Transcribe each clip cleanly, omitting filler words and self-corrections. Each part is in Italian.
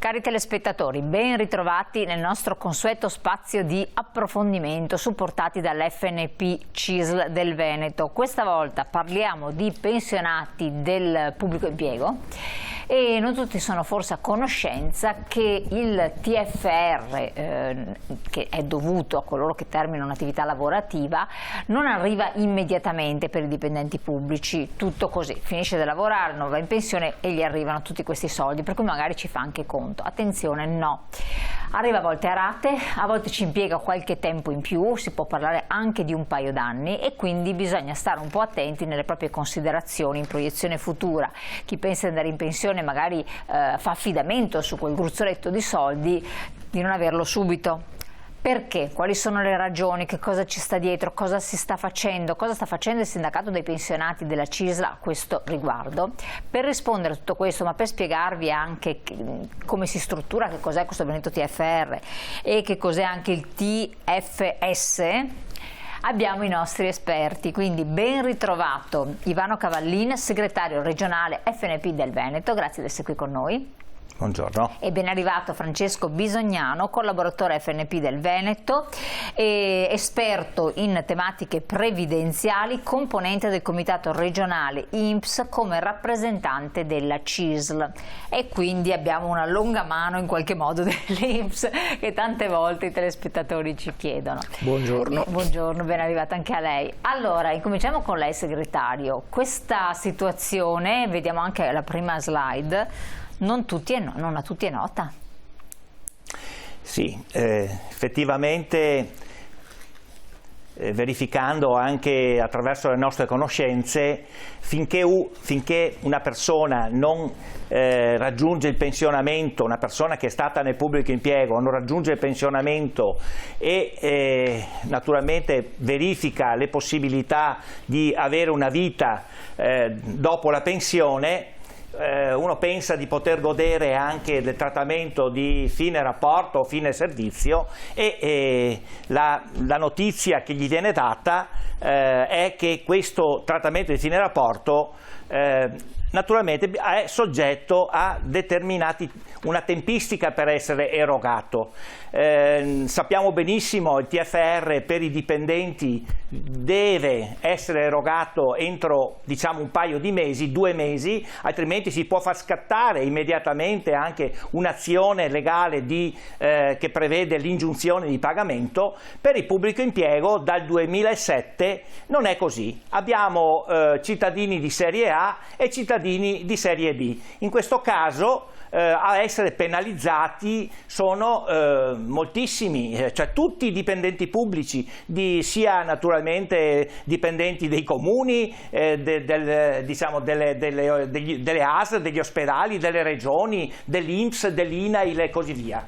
Cari telespettatori, ben ritrovati nel nostro consueto spazio di approfondimento supportati dall'FNP CISL del Veneto. Questa volta parliamo di pensionati del pubblico impiego e non tutti sono forse a conoscenza che il TFR, che è dovuto a coloro che terminano un'attività lavorativa, non arriva immediatamente per i dipendenti pubblici, tutto così, finisce di lavorare, non va in pensione e gli arrivano tutti questi soldi, per cui magari ci fa anche conto. Attenzione, no, arriva a volte a rate, a volte ci impiega qualche tempo in più, si può parlare anche di un paio d'anni e quindi bisogna stare un po' attenti nelle proprie considerazioni in proiezione futura. Chi pensa di andare in pensione magari fa affidamento su quel gruzzoletto di soldi, di non averlo subito. Perché? Quali sono le ragioni? Che cosa ci sta dietro? Cosa si sta facendo? Cosa sta facendo il sindacato dei pensionati della CISL a questo riguardo? Per rispondere a tutto questo, ma per spiegarvi anche come si struttura, che cos'è questo benedetto TFR e che cos'è anche il TFS, abbiamo i nostri esperti, quindi ben ritrovato Ivano Cavallin, segretario regionale FNP del Veneto, grazie di essere qui con noi. Buongiorno. E ben arrivato Francesco Bisognano, collaboratore FNP del Veneto, esperto in tematiche previdenziali, componente del comitato regionale INPS come rappresentante della CISL. E quindi abbiamo una lunga mano in qualche modo dell'INPS che tante volte i telespettatori ci chiedono. Buongiorno. Buongiorno, ben arrivata anche a lei. Allora, incominciamo con lei segretario. Questa situazione, vediamo anche la prima slide, non a tutti è nota. Sì, effettivamente verificando anche attraverso le nostre conoscenze, finché una persona non raggiunge il pensionamento, una persona che è stata nel pubblico impiego non raggiunge il pensionamento e naturalmente verifica le possibilità di avere una vita dopo la pensione, uno pensa di poter godere anche del trattamento di fine rapporto o fine servizio e la notizia che gli viene data è che questo trattamento di fine rapporto naturalmente è soggetto a una tempistica per essere erogato. Sappiamo benissimo il TFR per i dipendenti deve essere erogato entro un paio di mesi, 2 mesi, altrimenti si può far scattare immediatamente anche un'azione legale che prevede l'ingiunzione di pagamento. Per il pubblico impiego dal 2007 non è così. Abbiamo cittadini di serie A e cittadini di serie B. In questo caso a essere penalizzati sono moltissimi, cioè tutti i dipendenti pubblici, sia naturalmente dipendenti dei comuni, delle ASL, degli ospedali, delle regioni, dell'INPS, dell'INAIL e così via.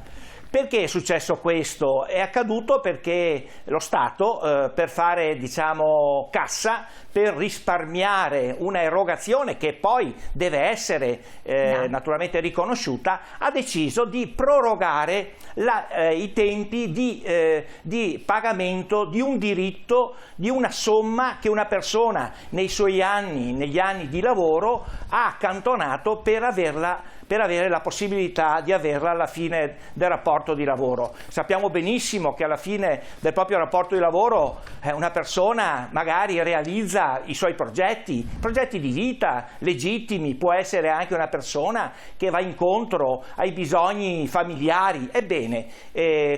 Perché è successo questo? È accaduto perché lo Stato, per fare cassa, per risparmiare una erogazione che poi deve essere naturalmente riconosciuta, ha deciso di prorogare i tempi di pagamento di un diritto, di una somma che una persona negli anni di lavoro ha accantonato per avere la possibilità di averla alla fine del rapporto di lavoro. Sappiamo benissimo che alla fine del proprio rapporto di lavoro una persona magari realizza i suoi progetti di vita legittimi, può essere anche una persona che va incontro ai bisogni familiari. Ebbene,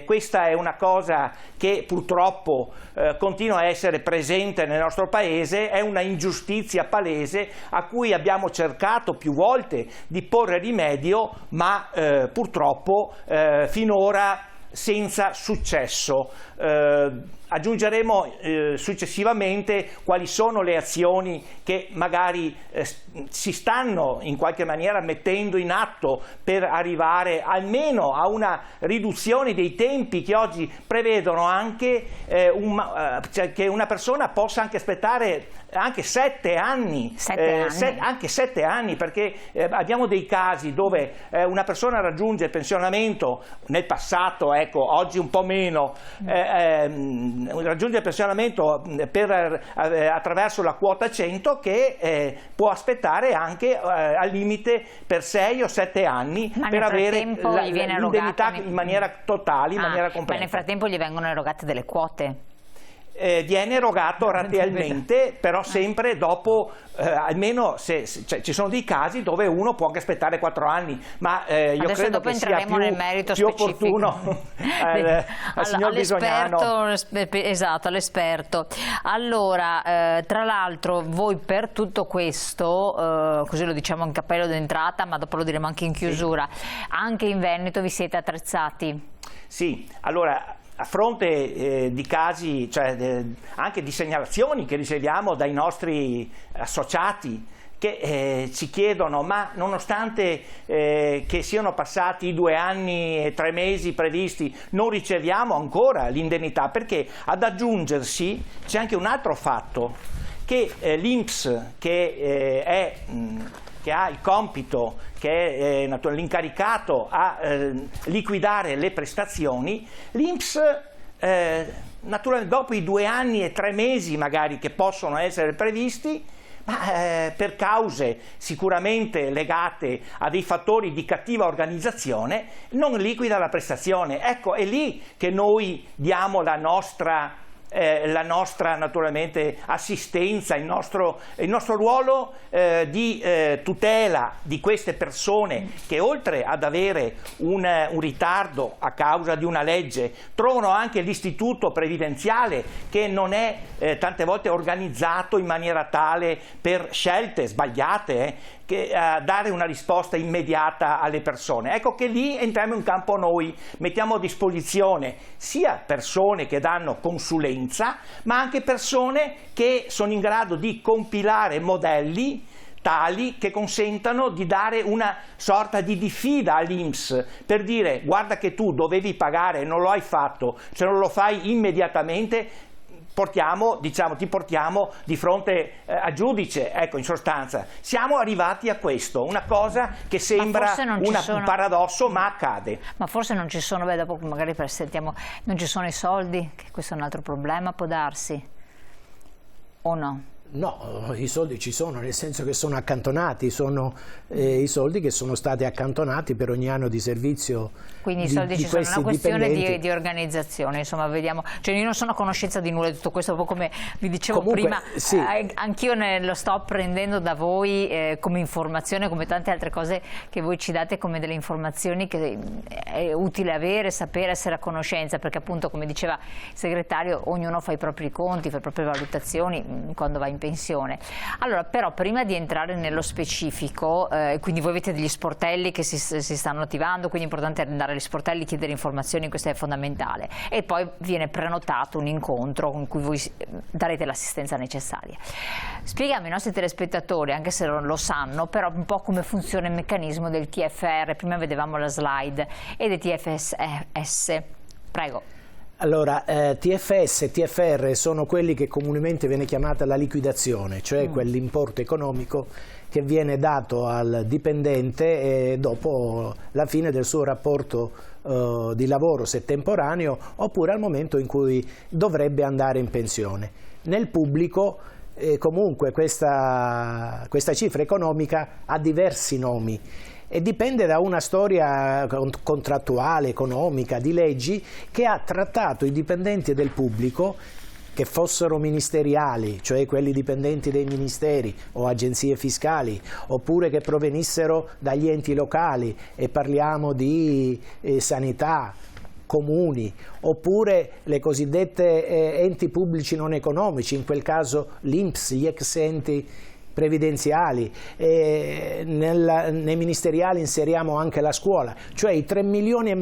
questa è una cosa che purtroppo continua a essere presente nel nostro Paese, è una ingiustizia palese a cui abbiamo cercato più volte di porre rimedio, ma purtroppo finora senza successo. Aggiungeremo successivamente quali sono le azioni che magari si stanno in qualche maniera mettendo in atto per arrivare almeno a una riduzione dei tempi che oggi prevedono anche che una persona possa anche aspettare anche 7 anni, anche 7 anni, perché abbiamo dei casi dove una persona raggiunge il pensionamento nel passato, ecco, oggi un po' meno, raggiunge il pensionamento attraverso la quota 100 che può aspettare anche al limite per 6 o 7 anni per avere l'indennità in maniera totale, in maniera completa. Ma nel frattempo gli vengono erogate delle quote? Viene erogato ratealmente, però sempre dopo, almeno cioè, ci sono dei casi dove uno può anche aspettare 4 anni, ma io credo che sia più opportuno al signor Bisognano. Esatto, all'esperto. Allora, tra l'altro voi per tutto questo, così lo diciamo in cappello d'entrata, ma dopo lo diremo anche in chiusura, anche in Veneto vi siete attrezzati? Sì, allora, a fronte di casi, cioè anche di segnalazioni che riceviamo dai nostri associati che ci chiedono, ma nonostante che siano passati i 2 anni e 3 mesi previsti, non riceviamo ancora l'indennità, perché ad aggiungersi c'è anche un altro fatto, che l'INPS che ha il compito, che è l'incaricato a liquidare le prestazioni, l'INPS naturalmente dopo i 2 anni e 3 mesi magari che possono essere previsti, per cause sicuramente legate a dei fattori di cattiva organizzazione, non liquida la prestazione. Ecco, è lì che noi diamo la nostra naturalmente assistenza, il nostro ruolo di tutela di queste persone che, oltre ad avere un ritardo a causa di una legge, trovano anche l'istituto previdenziale che non è tante volte organizzato in maniera tale, per scelte sbagliate, che dare una risposta immediata alle persone. Ecco che lì entriamo in campo noi, mettiamo a disposizione sia persone che danno consulenza, ma anche persone che sono in grado di compilare modelli tali che consentano di dare una sorta di diffida all'INPS, per dire: guarda che tu dovevi pagare e non lo hai fatto, se non lo fai immediatamente ti portiamo di fronte a giudice. Ecco, in sostanza siamo arrivati a questo, una cosa che sembra un paradosso, ma accade. Ma forse non ci sono, dopo magari sentiamo, non ci sono i soldi, che questo è un altro problema, può darsi, o no? No, i soldi ci sono, nel senso che sono accantonati, sono i soldi che sono stati accantonati per ogni anno di servizio. Quindi i soldi ci sono, è una questione di organizzazione, insomma, vediamo. Cioè, io non sono a conoscenza di nulla di tutto questo, come vi dicevo prima, sì. Anch'io lo sto apprendendo da voi come informazione, come tante altre cose che voi ci date come delle informazioni che è utile avere, sapere, essere a conoscenza, perché appunto, come diceva il segretario, ognuno fa i propri conti, fa le proprie valutazioni quando va in pensione. Allora, però, prima di entrare nello specifico, quindi voi avete degli sportelli che si stanno attivando, quindi è importante andare agli sportelli, chiedere informazioni, questo è fondamentale, e poi viene prenotato un incontro con cui voi darete l'assistenza necessaria. Spieghiamo ai nostri telespettatori, anche se non lo sanno, però un po' come funziona il meccanismo del TFR. Prima vedevamo la slide, e del TFS. Prego. Allora, TFS e TFR sono quelli che comunemente viene chiamata la liquidazione, cioè quell'importo economico che viene dato al dipendente dopo la fine del suo rapporto di lavoro, se temporaneo, oppure al momento in cui dovrebbe andare in pensione. Nel pubblico comunque questa cifra economica ha diversi nomi e dipende da una storia contrattuale, economica, di leggi che ha trattato i dipendenti del pubblico, che fossero ministeriali, cioè quelli dipendenti dei ministeri o agenzie fiscali, oppure che provenissero dagli enti locali, e parliamo di sanità, comuni, oppure le cosiddette enti pubblici non economici, in quel caso l'INPS, gli ex enti previdenziali, nei ministeriali inseriamo anche la scuola, cioè i 3,5 milioni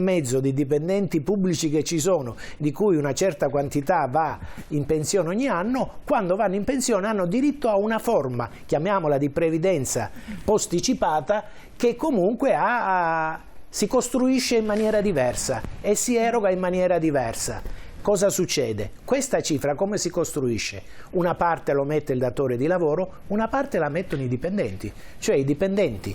di dipendenti pubblici che ci sono, di cui una certa quantità va in pensione ogni anno. Quando vanno in pensione hanno diritto a una forma, chiamiamola di previdenza posticipata, che comunque si costruisce in maniera diversa e si eroga in maniera diversa. Cosa succede? Questa cifra come si costruisce? Una parte lo mette il datore di lavoro, una parte la mettono i dipendenti, cioè i dipendenti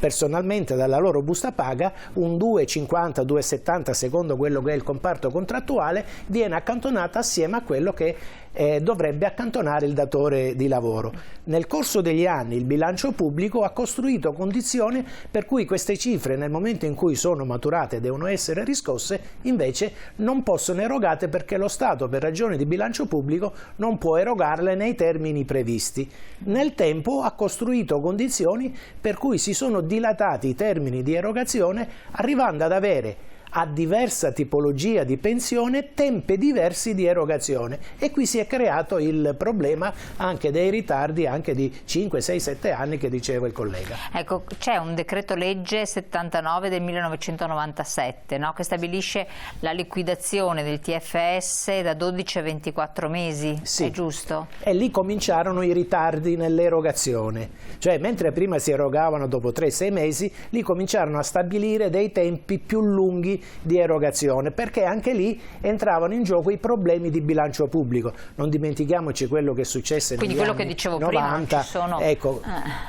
personalmente dalla loro busta paga un 2,50, 2,70 secondo quello che è il comparto contrattuale, viene accantonato assieme a quello che dovrebbe accantonare il datore di lavoro. Nel corso degli anni il bilancio pubblico ha costruito condizioni per cui queste cifre, nel momento in cui sono maturate e devono essere riscosse, invece non possono erogate perché lo Stato, per ragioni di bilancio pubblico, non può erogarle nei termini previsti. Nel tempo ha costruito condizioni per cui si sono dilatati i termini di erogazione, arrivando ad avere a diversa tipologia di pensione tempi diversi di erogazione, e qui si è creato il problema anche dei ritardi anche di 5, 6, 7 anni che diceva il collega. Ecco, c'è un decreto legge 79 del 1997, no? Che stabilisce la liquidazione del TFS da 12 a 24 mesi, sì. È giusto? E lì cominciarono i ritardi nell'erogazione, cioè mentre prima si erogavano dopo 3-6 mesi, lì cominciarono a stabilire dei tempi più lunghi di erogazione, perché anche lì entravano in gioco i problemi di bilancio pubblico. Non dimentichiamoci quello che successe negli anni 90. Quindi quello che dicevo prima, non ci sono... Ecco,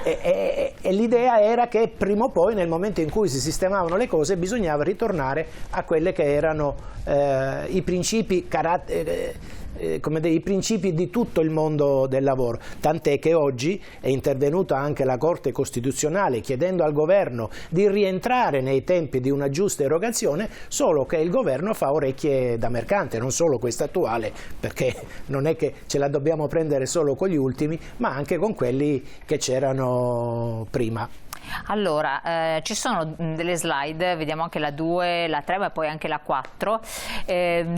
e l'idea era che prima o poi, nel momento in cui si sistemavano le cose, bisognava ritornare a quelle che erano i principi i principi di tutto il mondo del lavoro, tant'è che oggi è intervenuta anche la Corte Costituzionale chiedendo al governo di rientrare nei tempi di una giusta erogazione, solo che il governo fa orecchie da mercante, non solo questa attuale, perché non è che ce la dobbiamo prendere solo con gli ultimi, ma anche con quelli che c'erano prima. Allora, ci sono delle slide, vediamo anche la 2, la 3, ma poi anche la 4,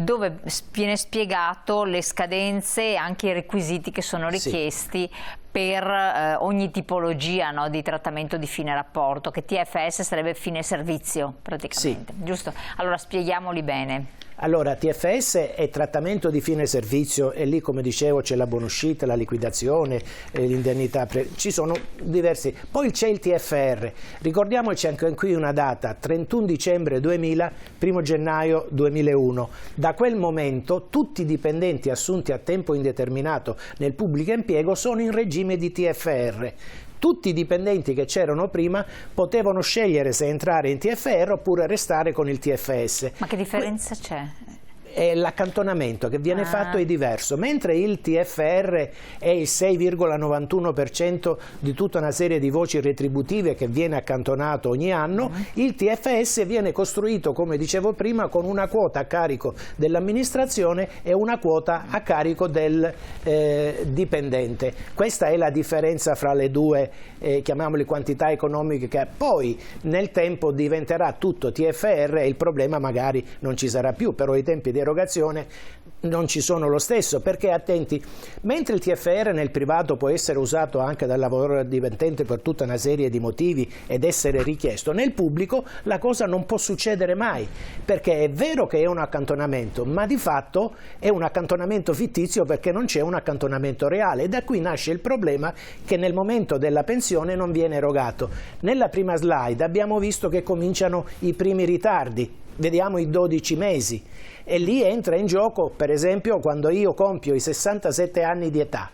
dove viene spiegato le scadenze e anche i requisiti che sono richiesti, sì, per ogni tipologia, no, di trattamento di fine rapporto, che TFS sarebbe fine servizio praticamente, sì, giusto? Allora spieghiamoli bene. Allora, TFS è trattamento di fine servizio e lì, come dicevo, c'è la buonuscita, la liquidazione, l'indennità, ci sono diversi. Poi c'è il TFR, ricordiamoci anche qui una data, 31 dicembre 2000, 1 gennaio 2001. Da quel momento tutti i dipendenti assunti a tempo indeterminato nel pubblico impiego sono in regime di TFR. Tutti i dipendenti che c'erano prima potevano scegliere se entrare in TFR oppure restare con il TFS. Ma che differenza c'è? L'accantonamento che viene fatto è diverso, mentre il TFR è il 6,91% di tutta una serie di voci retributive che viene accantonato ogni anno, il TFS viene costruito, come dicevo prima, con una quota a carico dell'amministrazione e una quota a carico del dipendente. Questa è la differenza fra le due, chiamiamole quantità economiche, che poi nel tempo diventerà tutto TFR e il problema magari non ci sarà più, però i tempi di erogazione non ci sono lo stesso, perché attenti, mentre il TFR nel privato può essere usato anche dal lavoratore dipendente per tutta una serie di motivi ed essere richiesto, nel pubblico la cosa non può succedere mai, perché è vero che è un accantonamento, ma di fatto è un accantonamento fittizio perché non c'è un accantonamento reale, e da qui nasce il problema che nel momento della pensione non viene erogato. Nella prima slide abbiamo visto che cominciano i primi ritardi, vediamo i 12 mesi, e lì entra in gioco, per esempio, quando io compio i 67 anni di età,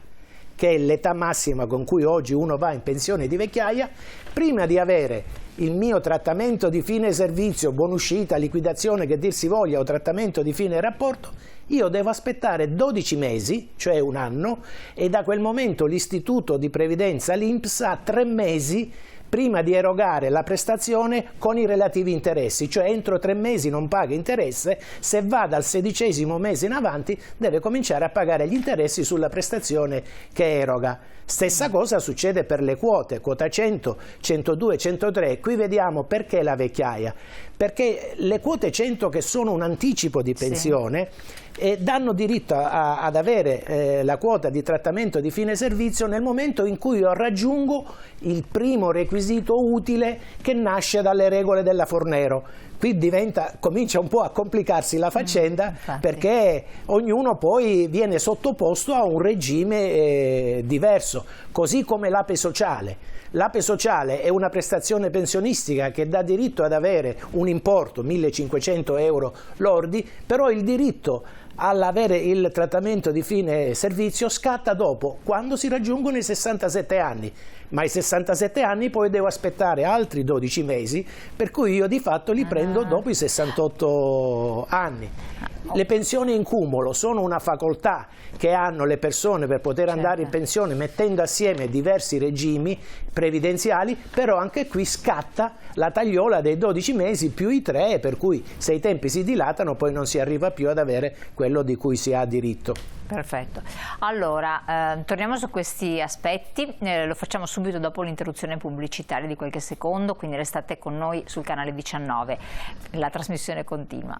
che è l'età massima con cui oggi uno va in pensione di vecchiaia, prima di avere il mio trattamento di fine servizio, buonuscita, liquidazione che dir si voglia, o trattamento di fine rapporto, io devo aspettare 12 mesi, cioè un anno, e da quel momento l'istituto di previdenza, l'INPS, ha 3 mesi prima di erogare la prestazione con i relativi interessi, cioè entro 3 mesi non paga interesse, se va dal 16° mese in avanti deve cominciare a pagare gli interessi sulla prestazione che eroga. Stessa cosa succede per le quote, quota 100, 102, 103, qui vediamo perché la vecchiaia, perché le quote 100, che sono un anticipo di pensione, danno diritto ad avere la quota di trattamento di fine servizio nel momento in cui io raggiungo il primo requisito utile che nasce dalle regole della Fornero. Qui comincia un po' a complicarsi la faccenda, perché ognuno poi viene sottoposto a un regime diverso, così come l'APE sociale. L'APE sociale è una prestazione pensionistica che dà diritto ad avere un importo, 1.500 euro lordi, però il diritto all'avere il trattamento di fine servizio scatta dopo, quando si raggiungono i 67 anni. Ma i 67 anni poi devo aspettare altri 12 mesi, per cui io di fatto li prendo dopo i 68 anni. Le pensioni in cumulo sono una facoltà che hanno le persone per poter andare in pensione mettendo assieme diversi regimi previdenziali, però anche qui scatta la tagliola dei 12 mesi più i 3, per cui se i tempi si dilatano poi non si arriva più ad avere quello di cui si ha diritto. Perfetto. Allora, torniamo su questi aspetti, lo facciamo subito dopo l'interruzione pubblicitaria di qualche secondo, quindi restate con noi sul canale 19, la trasmissione continua.